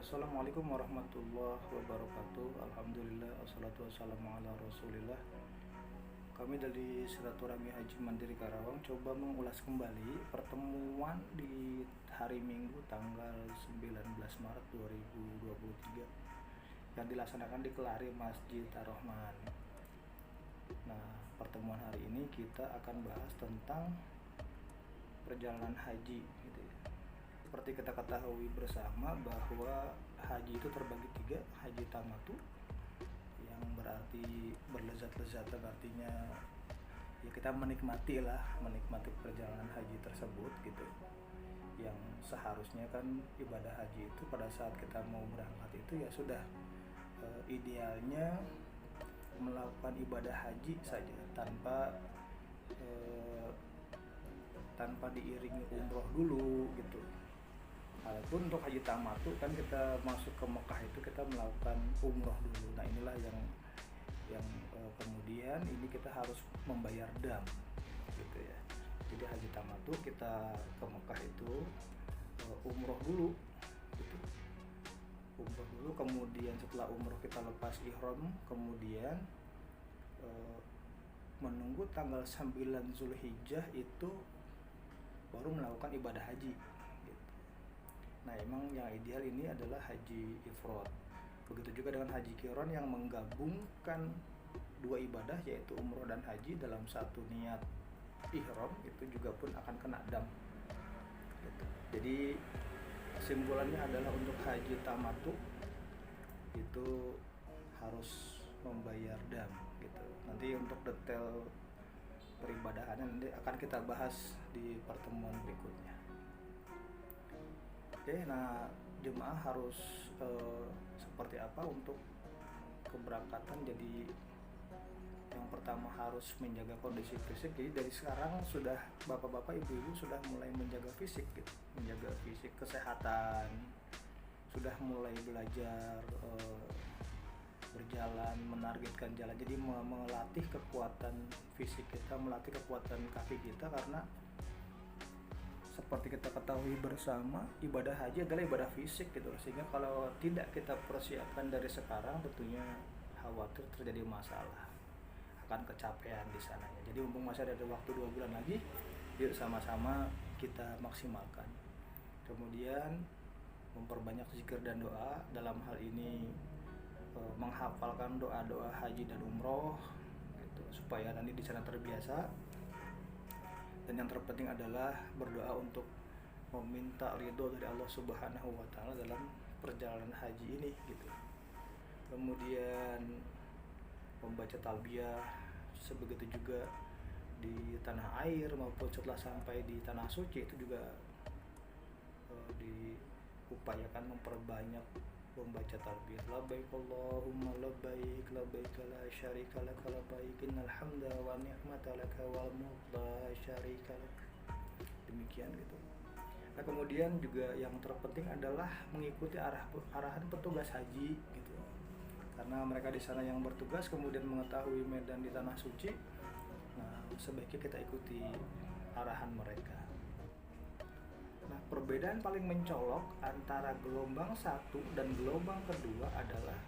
Assalamualaikum warahmatullahi wabarakatuh. Alhamdulillah, assalatu wassalamu ala rasulillah. Kami dari Silaturahmi Haji Mandiri Karawang coba mengulas kembali pertemuan di hari Minggu tanggal 19 Maret 2023 yang dilaksanakan di Kelari Masjid Ar-Rahman. Nah, pertemuan hari ini kita akan bahas tentang perjalanan haji gitu ya. Seperti kita ketahui bersama bahwa haji itu terbagi tiga, haji tamatu yang berarti berlezat-lezatan, artinya ya kita menikmati perjalanan haji tersebut gitu. Yang seharusnya kan ibadah haji itu pada saat kita mau berangkat itu ya sudah idealnya melakukan ibadah haji saja tanpa diiringi umroh dulu gitu. Walaupun untuk haji tamatu kan kita masuk ke Mekah itu kita melakukan umroh dulu. Nah inilah yang kemudian ini kita harus membayar dam gitu ya. Jadi haji tamatu kita ke Mekah itu umroh dulu gitu. Umroh dulu, kemudian setelah umroh kita lepas ihram, kemudian menunggu tanggal 9 Zulhijjah itu baru melakukan ibadah haji gitu. Nah emang yang ideal ini adalah haji ifrad. Begitu juga dengan haji qiron yang menggabungkan dua ibadah yaitu umroh dan haji dalam satu niat ihram, itu juga pun akan kena dam gitu. Jadi kesimpulannya adalah untuk haji tamatu itu harus membayar dam gitu. Nanti untuk detail peribadahannya nanti akan kita bahas di pertemuan berikutnya. Oke, nah jemaah harus seperti apa untuk keberangkatan? Jadi yang pertama harus menjaga kondisi fisik. Jadi dari sekarang sudah bapak-bapak, ibu-ibu sudah mulai menjaga fisik gitu, menjaga fisik, kesehatan, sudah mulai belajar berjalan, menargetkan jalan. Jadi melatih kekuatan fisik kita, melatih kekuatan kaki kita, karena seperti kita ketahui bersama ibadah haji adalah ibadah fisik gitu. Sehingga kalau tidak kita persiapkan dari sekarang tentunya khawatir terjadi masalah, akan kecapean di sananya. Jadi mumpung masih ada waktu 2 bulan lagi, yuk sama-sama kita maksimalkan. Kemudian memperbanyak zikir dan doa, dalam hal ini menghafalkan doa-doa haji dan umroh gitu, supaya nanti di sana terbiasa. Dan yang terpenting adalah berdoa untuk meminta ridho dari Allah Subhanahu wa Ta'ala dalam perjalanan haji ini gitu. Kemudian membaca talbiyah, sebegitu juga di tanah air maupun setelah sampai di tanah suci itu juga diupayakan memperbanyak membaca talbiyah. Labbaik Allahumma labbaik, labbaik la syarika lak, labbaik innal hamda wa ni'mata lak wal mulk la syarika lak. Demikian gitu. Nah, kemudian juga yang terpenting adalah mengikuti arahan petugas haji gitu. Karena mereka di sana yang bertugas kemudian mengetahui medan di tanah suci. Nah, sebaiknya kita ikuti arahan mereka. Nah, perbedaan paling mencolok antara gelombang 1 dan gelombang kedua adalah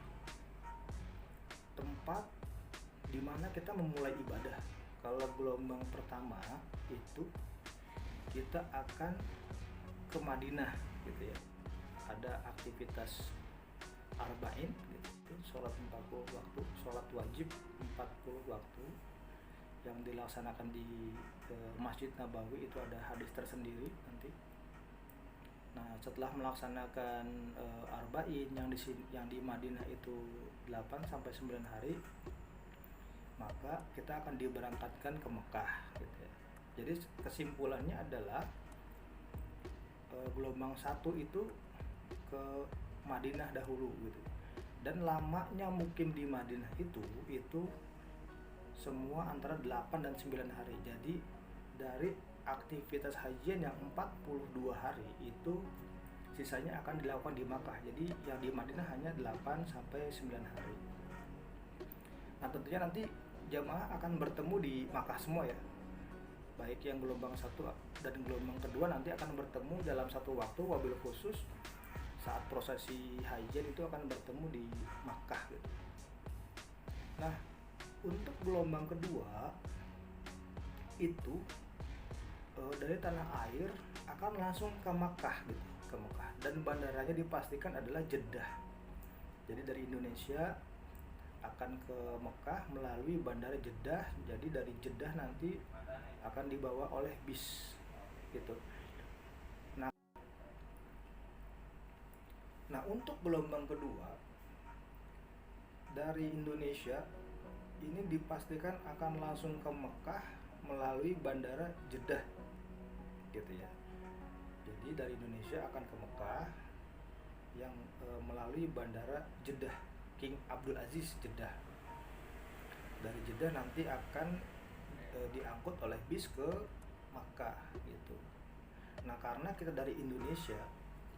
tempat di mana kita memulai ibadah. Kalau gelombang pertama itu kita akan ke Madinah gitu ya. Ada aktivitas arba'in gitu, sholat 40 waktu, sholat wajib 40 waktu yang dilaksanakan di Masjid Nabawi. Itu ada hadis tersendiri nanti. Nah, setelah melaksanakan arba'in yang di Madinah itu 8 sampai 9 hari, maka kita akan diberangkatkan ke Mekah gitu ya. Jadi kesimpulannya adalah gelombang 1 itu ke Madinah dahulu gitu. Dan lamanya mungkin di Madinah itu semua antara 8 dan 9 hari. Jadi dari aktivitas hajian yang 42 hari itu sisanya akan dilakukan di Makkah. Jadi yang di Madinah hanya 8 sampai 9 hari. Nah, tentunya nanti jamaah akan bertemu di Makkah semua ya. Baik yang gelombang 1 dan gelombang kedua nanti akan bertemu dalam satu waktu, wabil khusus saat prosesi hajian itu akan bertemu di Makkah gitu. Nah, untuk gelombang kedua itu dari tanah air akan langsung ke Makkah gitu, ke Makkah, dan bandaranya dipastikan adalah Jeddah. Jadi dari Indonesia akan ke Mekah melalui bandara Jeddah. Jadi dari Jeddah nanti akan dibawa oleh bis gitu. Nah, untuk gelombang kedua dari Indonesia ini dipastikan akan langsung ke Mekah melalui bandara Jeddah gitu ya. Jadi dari Indonesia akan ke Mekah yang melalui bandara Jeddah, King Abdul Aziz Jeddah. Dari Jeddah nanti akan diangkut oleh bis ke Makkah gitu. Nah, karena kita dari Indonesia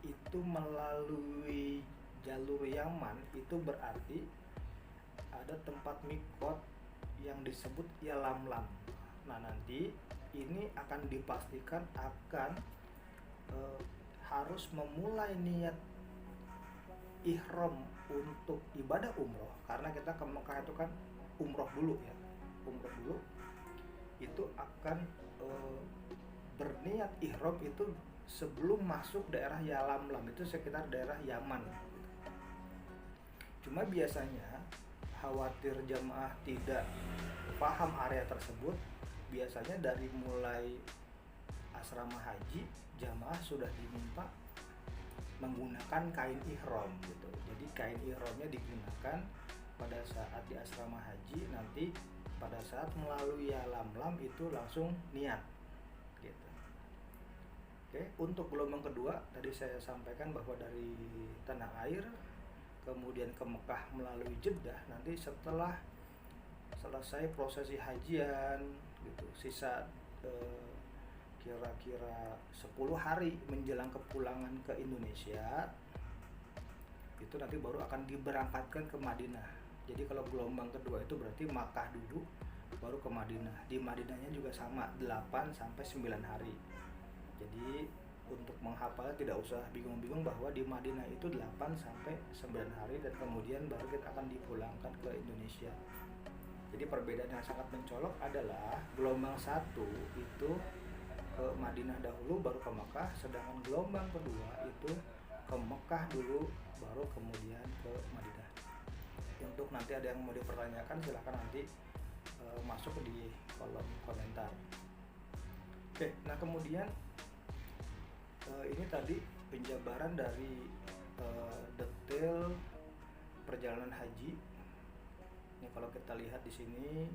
itu melalui jalur Yaman, itu berarti ada tempat mikot yang disebut Yalamlam. Nah, nanti ini akan dipastikan akan harus memulai niat ihram untuk ibadah umroh, karena kita ke Mekah itu kan umroh dulu ya, umroh dulu itu akan berniat ihram itu sebelum masuk daerah Yalamlam, itu sekitar daerah Yaman. Cuma biasanya khawatir jamaah tidak paham area tersebut, biasanya dari mulai asrama haji jamaah sudah diminta menggunakan kain ihram gitu. Jadi kain ihramnya digunakan pada saat di asrama haji, nanti pada saat melalui Yalamlam itu langsung niat gitu. Oke, untuk gelombang kedua tadi saya sampaikan bahwa dari tanah air kemudian ke Mekah melalui Jeddah, nanti setelah selesai prosesi hajian gitu, sisa kira-kira 10 hari menjelang kepulangan ke Indonesia, itu nanti baru akan diberangkatkan ke Madinah. Jadi kalau gelombang kedua itu berarti Makkah dulu baru ke Madinah. Di Madinahnya juga sama 8 sampai 9 hari. Jadi untuk menghafalnya tidak usah bingung-bingung bahwa di Madinah itu 8 sampai 9 hari dan kemudian baru kita akan dipulangkan ke Indonesia. Jadi perbedaan yang sangat mencolok adalah gelombang 1 itu ke Madinah dahulu baru ke Mekah, sedangkan gelombang kedua itu ke Mekah dulu baru kemudian ke Madinah. Untuk nanti ada yang mau dipertanyakan silahkan nanti masuk di kolom komentar. Oke, nah kemudian ini tadi penjabaran dari detail perjalanan haji. Ini kalau kita lihat di sini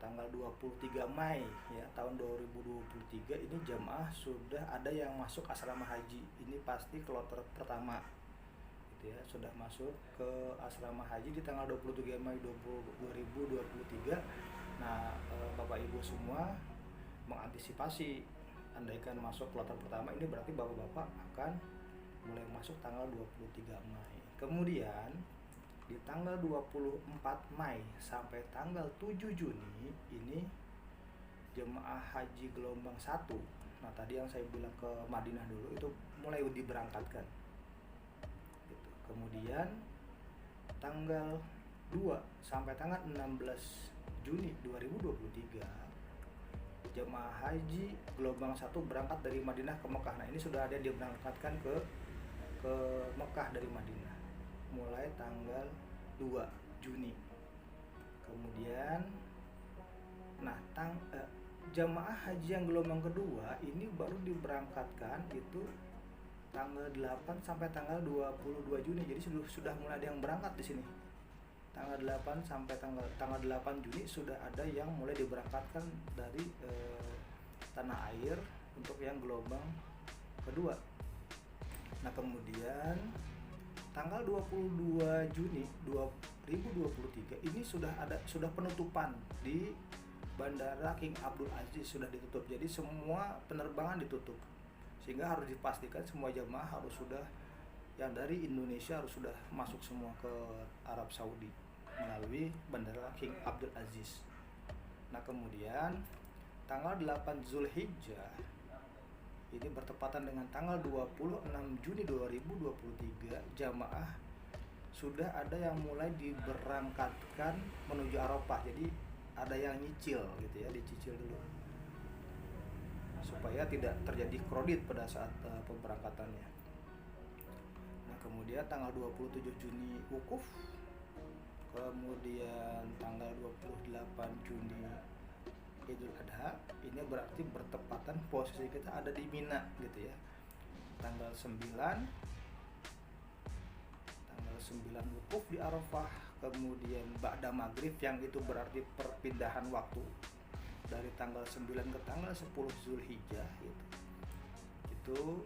tanggal 23 Mei ya tahun 2023 ini jamaah sudah ada yang masuk asrama haji. Ini pasti kloter pertama gitu ya, sudah masuk ke asrama haji di tanggal 23 Mei 2023. Nah, Bapak Ibu semua mengantisipasi andaikan masuk kloter pertama ini berarti Bapak-bapak akan mulai masuk tanggal 23 Mei. Kemudian di tanggal 24 Mei sampai tanggal 7 Juni ini jemaah haji gelombang 1. Nah, tadi yang saya bilang ke Madinah dulu itu mulai diberangkatkan gitu. Kemudian tanggal 2 sampai tanggal 16 Juni 2023 jemaah haji gelombang 1 berangkat dari Madinah ke Mekah. Nah, ini sudah ada yang diberangkatkan ke Mekah dari Madinah mulai tanggal 2 Juni. Kemudian jamaah haji yang gelombang kedua ini baru diberangkatkan itu tanggal 8 sampai tanggal 22 Juni. Jadi sudah mulai ada yang berangkat di sini. Tanggal 8 sampai tanggal 8 Juni sudah ada yang mulai diberangkatkan dari tanah air untuk yang gelombang kedua. Nah, kemudian tanggal 22 Juni 2023 ini sudah penutupan di Bandara King Abdul Aziz, sudah ditutup. Jadi semua penerbangan ditutup. Sehingga harus dipastikan semua jamaah harus sudah yang dari Indonesia harus sudah masuk semua ke Arab Saudi melalui Bandara King Abdul Aziz. Nah, kemudian tanggal 8 Zulhijjah ini bertepatan dengan tanggal 26 Juni 2023, jamaah sudah ada yang mulai diberangkatkan menuju Arafah. Jadi ada yang nyicil gitu ya, dicicil dulu supaya tidak terjadi kredit pada saat pemberangkatannya. Nah, kemudian tanggal 27 Juni wukuf, kemudian tanggal 28 Juni Idul Adha. Ini berarti bertepatan posisi kita ada di Mina gitu ya. Tanggal 9 wukuf di Arafah, kemudian ba'da maghrib, yang itu berarti perpindahan waktu dari tanggal 9 ke tanggal 10 Zulhijjah gitu. Itu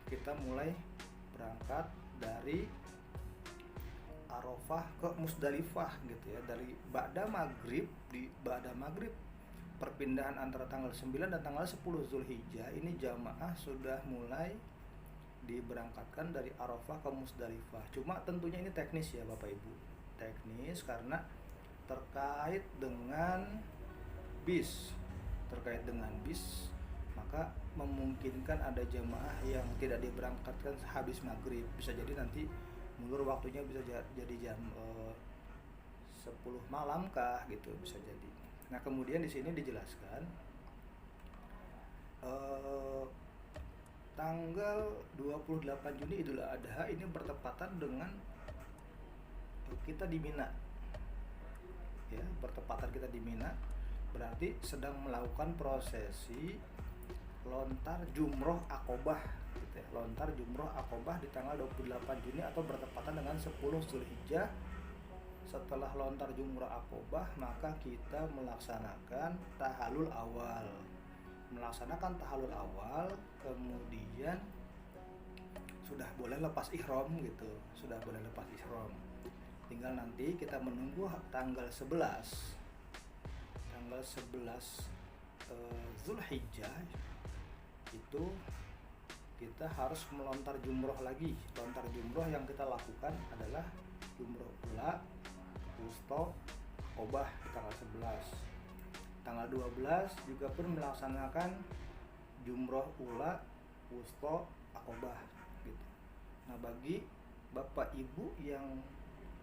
kita mulai berangkat dari Arafah ke Musdalifah gitu ya. Dari ba'da maghrib, di ba'da maghrib perpindahan antara tanggal 9 dan tanggal 10 Zulhijjah ini jamaah sudah mulai diberangkatkan dari Arafah ke Musdalifah. Cuma tentunya ini teknis ya Bapak Ibu, teknis karena terkait dengan bis, maka memungkinkan ada jamaah yang tidak diberangkatkan habis maghrib. Bisa jadi nanti mundur waktunya, bisa jadi jam 10 malam kah gitu, bisa jadi. Nah, kemudian di sini dijelaskan tanggal 28 Juni Idul Adha ini bertepatan dengan kita di Mina. Ya, bertepatan kita di Mina berarti sedang melakukan prosesi lontar jumroh Aqobah gitu ya. Lontar jumroh Aqobah di tanggal 28 Juni atau bertepatan dengan 10 Zulhijjah. Setelah lontar jumroh Aqobah, maka kita melaksanakan tahallul awal. Kemudian sudah boleh lepas ihram gitu, tinggal nanti kita menunggu tanggal 11 Zulhijjah itu kita harus melontar jumroh lagi. Lontar jumroh yang kita lakukan adalah jumroh ula, wusta, Aqobah di tanggal 11. Tanggal 12 juga pun melaksanakan jumroh ula, wusta, Aqobah gitu. Nah, bagi Bapak Ibu yang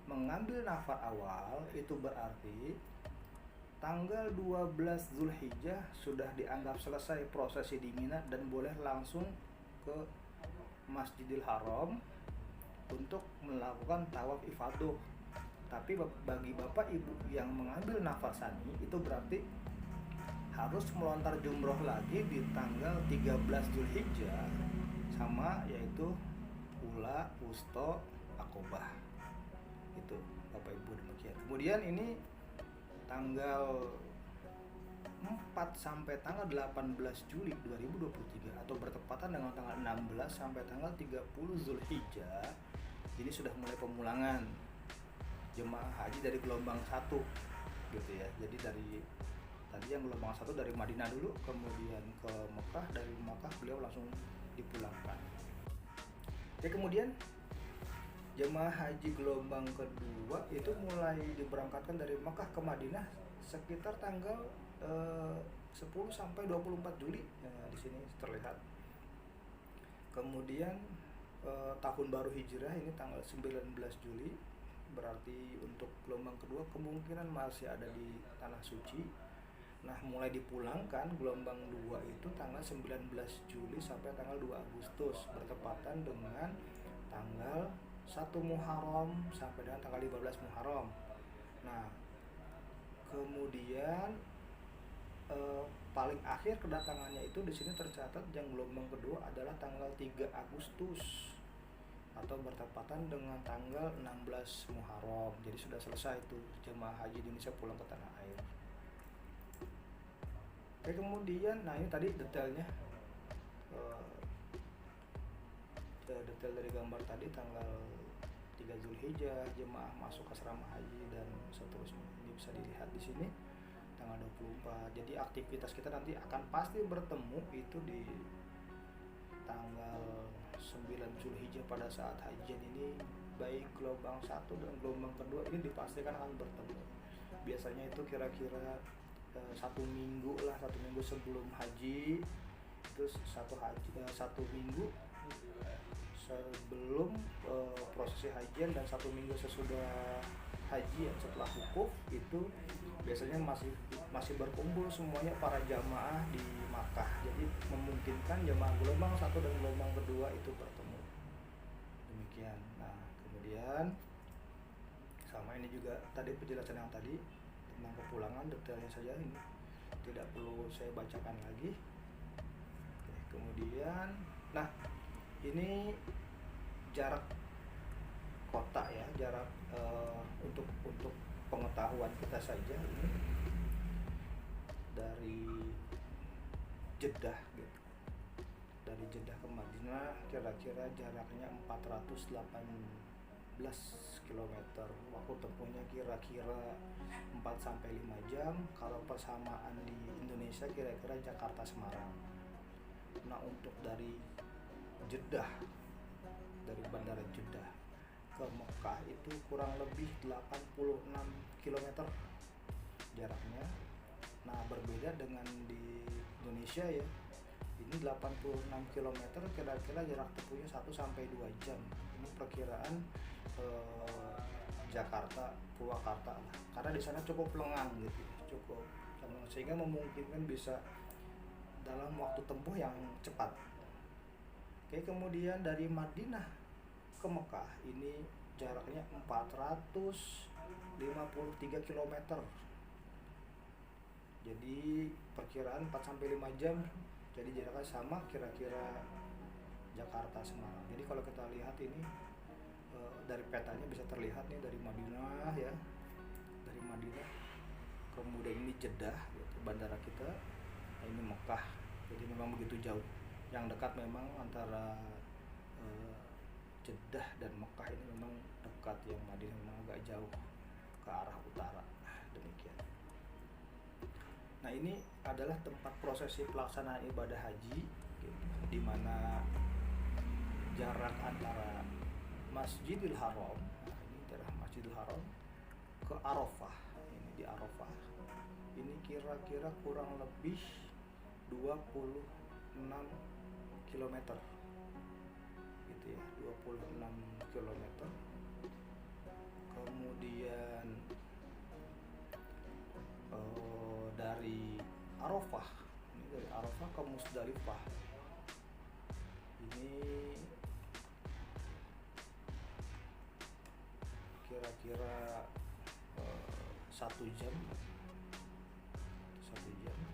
mengambil nafar awal, itu berarti tanggal 12 Zulhijjah sudah dianggap selesai prosesi di Mina dan boleh langsung ke Masjidil Haram untuk melakukan tawaf ifadah. Tapi bagi Bapak Ibu yang mengambil nafar sani, itu berarti harus melontar jumroh lagi di tanggal 13 Zulhijjah sama, yaitu ula, wusta, Aqobah. Itu Bapak Ibu demikian. Kemudian ini tanggal 4 sampai tanggal 18 Juli 2023 atau bertepatan dengan tanggal 16 sampai tanggal 30 Zulhijjah, ini sudah mulai pemulangan jemaah haji dari gelombang 1 gitu ya. Jadi tadi yang gelombang 1 dari Madinah dulu, kemudian ke Mekah, dari Mekah beliau langsung dipulangkan. Oke, kemudian jemaah haji gelombang kedua itu mulai diberangkatkan dari Mekah ke Madinah sekitar tanggal 10 sampai 24 Juli. Nah, di sini terlihat. Kemudian tahun baru Hijrah ini tanggal 19 Juli, berarti untuk gelombang kedua kemungkinan masih ada di Tanah Suci. Nah, mulai dipulangkan gelombang 2 itu tanggal 19 Juli sampai tanggal 2 Agustus, bertepatan dengan tanggal 1 Muharram sampai dengan tanggal 15 Muharram. Nah, kemudian paling akhir kedatangannya itu di sini tercatat yang gelombang kedua adalah tanggal 3 Agustus atau bertepatan dengan tanggal 16 Muharram. Jadi sudah selesai itu jemaah haji Indonesia pulang ke tanah air. Oke, kemudian nah ini tadi detailnya, detail dari gambar tadi tanggal 3 Zulhijjah jemaah masuk asrama haji dan seterusnya. Ini bisa dilihat di sini tanggal 24. Jadi aktivitas kita nanti akan pasti bertemu itu di tanggal 9 Zulhijjah pada saat hajian ini, baik gelombang 1 dan gelombang kedua ini dipastikan akan bertemu. Biasanya itu kira-kira 1 minggu sebelum haji itu satu minggu sebelum prosesi hajian dan 1 minggu sesudah haji setelah wukuf itu biasanya masih berkumpul semuanya para jamaah di Makkah. Jadi memungkinkan jamaah gelombang 1 dan gelombang kedua itu bertemu. Demikian. Nah, kemudian sama ini juga tadi penjelasan yang tadi tentang kepulangan, detailnya saja ini tidak perlu saya bacakan lagi. Oke, kemudian nah ini jarak kota ya, jarak untuk pengetahuan kita saja ini dari Jeddah gitu. Dari Jeddah ke Madinah kira-kira jaraknya 418 km. Waktu tempuhnya kira-kira 4-5 jam. Kalau persamaan di Indonesia kira-kira Jakarta Semarang. Nah, untuk dari Jeddah, dari Bandara Jeddah ke Mekah itu kurang lebih 86 km jaraknya. Nah, berbeda dengan di Indonesia ya. Ini 86 km kira-kira jarak tempuhnya 1-2 jam. Ini perkiraan Jakarta, Purwakarta lah. Karena di sana cukup lengang gitu, cukup lengang, sehingga memungkinkan bisa dalam waktu tempuh yang cepat. Oke, kemudian dari Madinah ke Mekah ini jaraknya 453 km. Jadi perkiraan 4-5 jam. Jadi jaraknya sama kira-kira Jakarta Semarang. Jadi kalau kita lihat ini dari petanya bisa terlihat nih dari Madinah ya. Dari Madinah kemudian ini Jeddah gitu, bandara kita. Nah, ini Mekah. Jadi memang begitu jauh. Yang dekat memang antara Jeddah dan Mekah ini memang dekat, yang Madinah memang agak jauh ke arah utara. Demikian. Nah, ini adalah tempat prosesi pelaksanaan ibadah haji gitu, di mana jarak antara Masjidil Haram, nah ini daerah Masjidil Haram, ke Arafah. Ini di Arafah. Ini kira-kira kurang lebih 26 km. Gitu ya, 26 km. Kemudian dari Arafah, ini dari Arafah ke Musdalifah. Ini kira-kira 1 jam.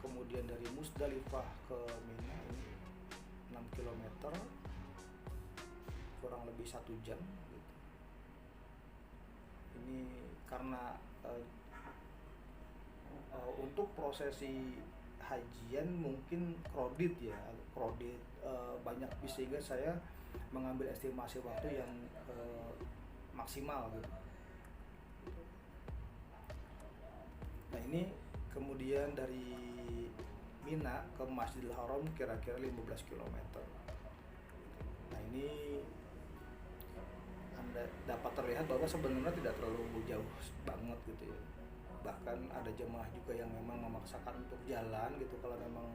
Kemudian dari Musdalifah ke Mina ini 6 km, kurang lebih 1 jam gitu. Ini karena untuk prosesi hajian mungkin kredit ya, banyak, sehingga saya mengambil estimasi waktu yang maksimal gitu. Nah, ini kemudian dari Mina ke Masjidil Haram kira-kira 15 km. Nah, ini Anda dapat terlihat bahwa sebenarnya tidak terlalu jauh banget gitu ya. Bahkan ada jemaah juga yang memang memaksakan untuk jalan gitu kalau memang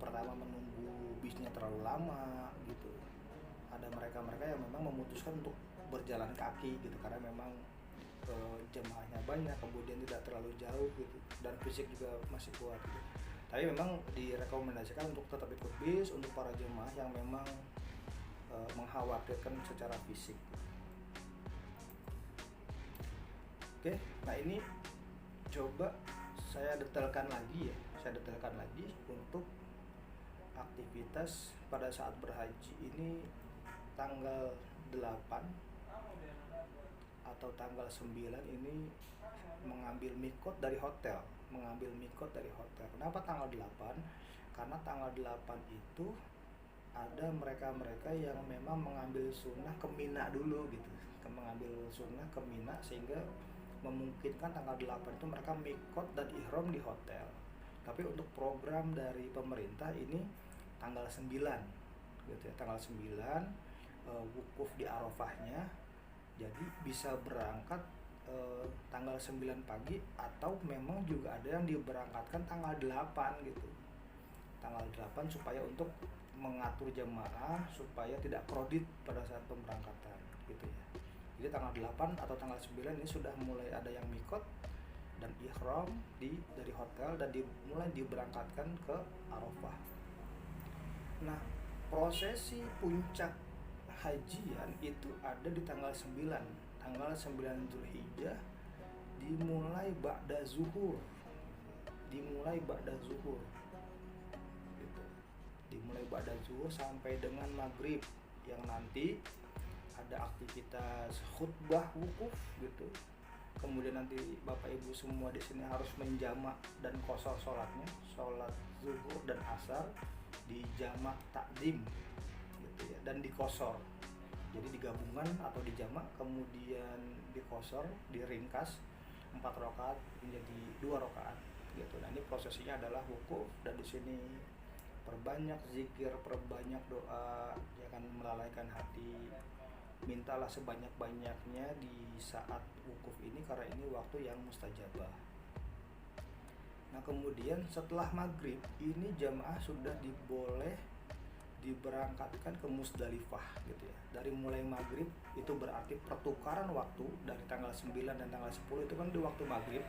pertama menunggu bisnya terlalu lama gitu. Ada mereka yang memang memutuskan untuk berjalan kaki gitu karena memang jemaahnya banyak, kemudian tidak terlalu jauh gitu, dan fisik juga masih kuat gitu. Tapi memang direkomendasikan untuk tetap ikut bis untuk para jemaah yang memang mengkhawatirkan secara fisik. Oke, nah ini coba saya detailkan lagi untuk aktivitas pada saat berhaji ini tanggal 8 atau tanggal 9 ini mengambil mikot dari hotel. Kenapa tanggal 8? Karena tanggal 8 itu ada mereka yang memang mengambil sunnah ke Mina dulu gitu. Sehingga memungkinkan tanggal 8 itu mereka mikot dan ihram di hotel. Tapi untuk program dari pemerintah ini tanggal 9 gitu ya. Tanggal 9 wukuf di Arafahnya. Jadi bisa berangkat tanggal 9 pagi, atau memang juga ada yang diberangkatkan tanggal 8 gitu. tanggal 8 supaya untuk mengatur jemaah supaya tidak kredit pada saat pemberangkatan gitu ya. Jadi tanggal 8 atau tanggal 9 ini sudah mulai ada yang mikot dan ihram dari hotel dan mulai diberangkatkan ke Arafah. Nah, prosesi puncak hajian itu ada di tanggal 9 Zulhijjah, dimulai ba'da zuhur gitu. Dimulai ba'da zuhur sampai dengan maghrib, yang nanti ada aktivitas khutbah wukuf gitu. Kemudian nanti Bapak Ibu semua di sini harus menjamak dan qashar sholatnya, sholat zuhur dan asar di jamak takdim gitu ya, dan di qashar. Jadi digabungkan atau dijamak, kemudian di qashar, diringkas 4 rakaat menjadi 2 rakaat gitu. Nah, ini prosesinya adalah wukuf, dan di sini perbanyak zikir, perbanyak doa, jangan melalaikan hati. Mintalah sebanyak-banyaknya di saat wukuf ini karena ini waktu yang mustajabah. Nah, kemudian setelah maghrib ini jamaah sudah diberangkatkan ke Musdalifah gitu ya. Dari mulai maghrib itu berarti pertukaran waktu dari tanggal 9 dan tanggal 10 itu kan di waktu maghrib,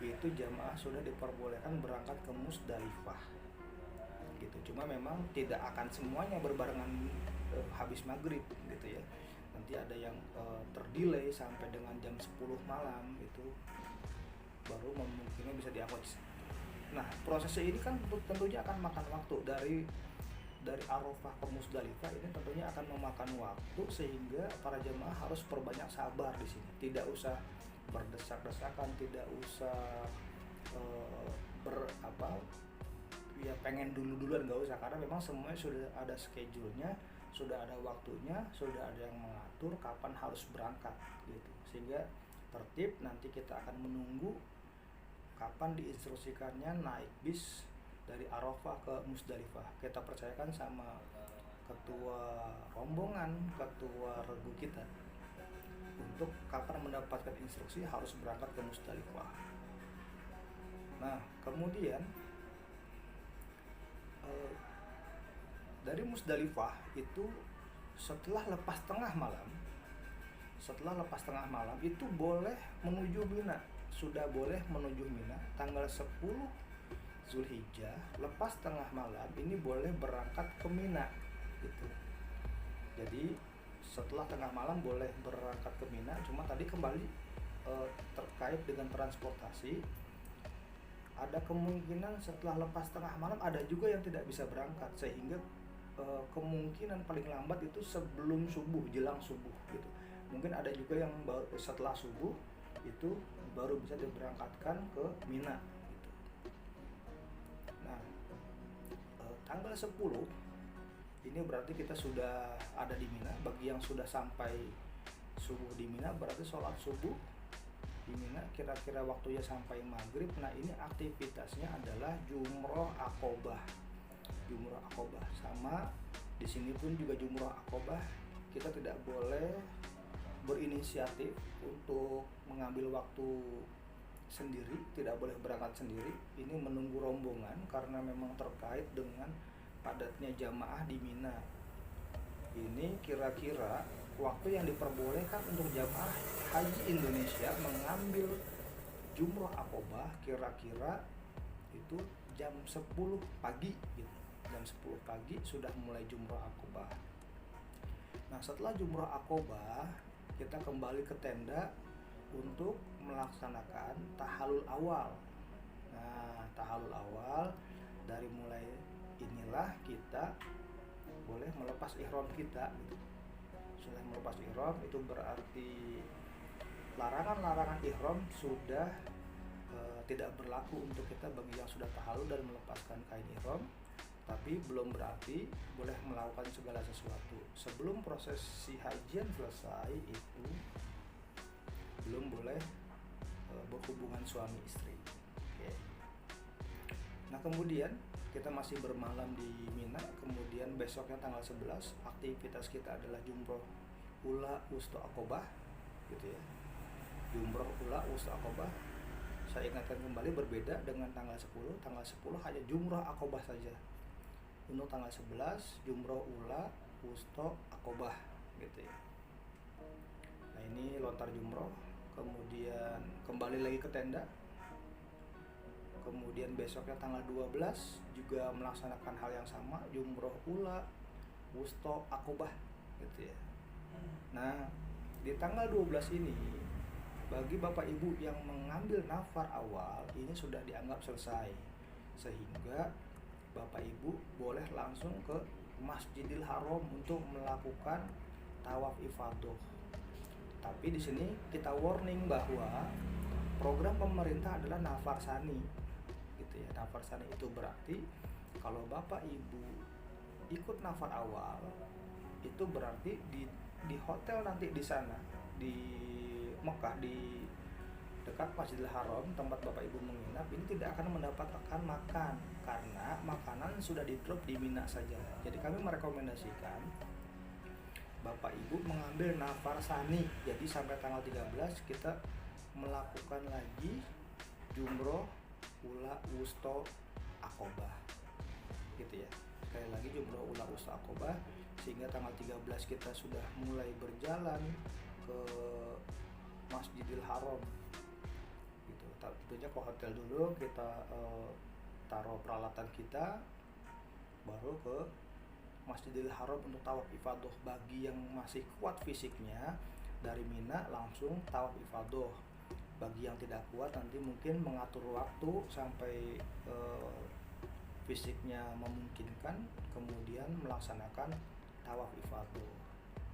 itu jamaah sudah diperbolehkan berangkat ke Musdalifah gitu. Cuma memang tidak akan semuanya berbarengan habis maghrib gitu ya. Nanti ada yang terdelay sampai dengan jam 10 malam, itu baru memungkinkan bisa diangkut. Nah, prosesnya ini kan tentunya akan makan waktu. Dari Arafah ke Musdalifah ini tentunya akan memakan waktu, sehingga para jemaah harus perbanyak sabar di sini. Tidak usah berdesak-desakan, tidak usah pengen duluan, nggak usah, karena memang semuanya sudah ada schedule-nya, sudah ada waktunya, sudah ada yang mengatur kapan harus berangkat gitu. Sehingga tertib, nanti kita akan menunggu kapan diinstruksikannya naik bis dari Arafah ke Musdalifah. Kita percayakan sama ketua rombongan, ketua regu kita, untuk kapan mendapatkan instruksi harus berangkat ke Musdalifah. Nah, kemudian dari Musdalifah itu setelah lepas tengah malam itu boleh menuju Mina. Sudah boleh menuju Mina tanggal 10 Zulhijjah, lepas tengah malam ini boleh berangkat ke Mina gitu. Jadi setelah tengah malam boleh berangkat ke Mina. Cuma tadi kembali terkait dengan transportasi, ada kemungkinan setelah lepas tengah malam ada juga yang tidak bisa berangkat, sehingga kemungkinan paling lambat itu sebelum subuh, jelang subuh gitu. Mungkin ada juga yang baru setelah subuh itu baru bisa diberangkatkan ke Mina gitu. Nah, tanggal 10 ini berarti kita sudah ada di Mina. Bagi yang sudah sampai subuh di Mina berarti sholat subuh di Mina kira-kira waktunya sampai maghrib. Nah, ini aktivitasnya adalah jumroh akobah. Sama di sini pun juga jumroh akobah, kita tidak boleh berinisiatif untuk mengambil waktu sendiri, tidak boleh berangkat sendiri. Ini menunggu rombongan karena memang terkait dengan padatnya jamaah di Mina. Ini kira-kira waktu yang diperbolehkan untuk jamaah haji Indonesia mengambil jumroh akobah kira-kira itu jam 10 pagi gitu. Jam 10 pagi sudah mulai jumroh akobah. Nah, setelah jumroh akobah kita kembali ke tenda untuk melaksanakan tahalul awal. Nah, tahalul awal dari mulai inilah kita boleh melepas ihram kita gitu. Sudah melepas ihram itu berarti larangan-larangan ihram sudah tidak berlaku untuk kita bagi yang sudah tahalul dan melepaskan kain ihram. Tapi belum berarti boleh melakukan segala sesuatu. Sebelum prosesi hajian selesai itu belum boleh berhubungan suami istri. Oke. Nah, kemudian kita masih bermalam di Mina. Kemudian besoknya tanggal 11 aktivitas kita adalah jumroh ula wusta akobah gitu ya. Jumroh ula wusta akobah. Saya ingatkan kembali, berbeda dengan tanggal 10. Tanggal 10 hanya jumrah akobah saja. Untuk tanggal 11 jumrah ula, wusto, akobah gitu ya. Nah ini lontar jumroh, kemudian kembali lagi ke tenda. Kemudian besoknya tanggal 12 juga melaksanakan hal yang sama, jumroh ula, wusto, akobah gitu ya. Nah di tanggal 12 ini, bagi bapak ibu yang mengambil nafar awal, ini sudah dianggap selesai, sehingga bapak ibu boleh langsung ke Masjidil Haram untuk melakukan tawaf ifadah. Tapi di sini kita warning bahwa program pemerintah adalah nafar sani gitu ya. Nafar sani itu berarti kalau bapak ibu ikut nafar awal, itu berarti di hotel nanti di sana di Mekah, di dekat Masjidil Haram tempat bapak ibu menginap, ini tidak akan mendapatkan makan karena makanan sudah di drop di Mina saja. Jadi kami merekomendasikan bapak ibu mengambil nafar sani. Jadi sampai tanggal 13 kita melakukan lagi jumroh ula, wusto, akobah gitu ya. Sekali lagi jumroh ula, wusto, akobah, sehingga tanggal 13 kita sudah mulai berjalan ke Masjidil Haram gitu. Tentunya ke hotel dulu, kita taruh peralatan kita, baru ke Masjidil Haram untuk tawaf ifadah. Bagi yang masih kuat fisiknya, dari Mina langsung tawaf ifadah. Bagi yang tidak kuat, nanti mungkin mengatur waktu sampai fisiknya memungkinkan, kemudian melaksanakan tawaf ifadah.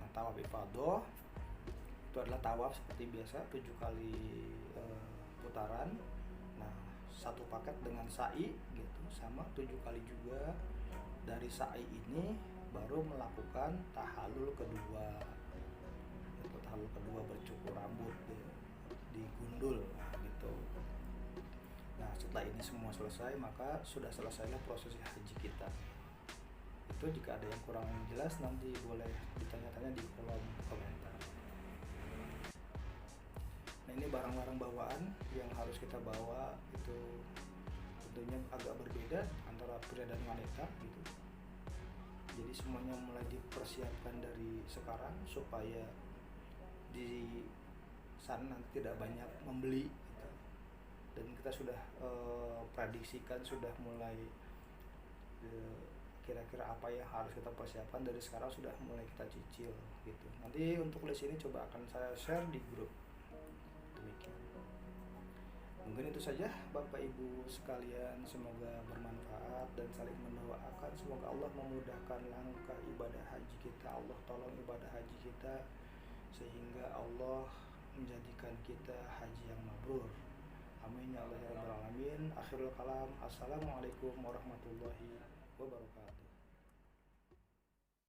Nah, tawaf ifadah itu adalah tawaf seperti biasa 7 kali putaran. Nah, satu paket dengan sa'i gitu, sama 7 kali juga. Dari sa'i ini baru melakukan tahallul kedua. Itu tahallul kedua, bercukur rambut, digundul gitu. Nah, setelah ini semua selesai, maka sudah selesailah prosesi haji kita. Itu jika ada yang kurang jelas, nanti boleh ditanya-tanya di kolom komentar. Nah, ini barang-barang bawaan yang harus kita bawa itu tentunya agak berbeda antara pria dan wanita gitu. Jadi semuanya mulai dipersiapkan dari sekarang supaya di sana nanti tidak banyak membeli gitu. Dan kita sudah prediksikan, sudah mulai kira-kira apa yang harus kita persiapkan dari sekarang, sudah mulai kita cicil gitu. Nanti untuk list ini coba akan saya share di grup. Demikian. Mungkin itu saja Bapak Ibu sekalian, semoga bermanfaat dan saling mendoakan. Semoga Allah memudahkan langkah ibadah haji kita, Allah tolong ibadah haji kita, sehingga Allah menjadikan kita haji yang mabrur. Amin ya Allah ya rabbal alamin. Akhirul kalam. Assalamualaikum warahmatullahi wabarakatuh.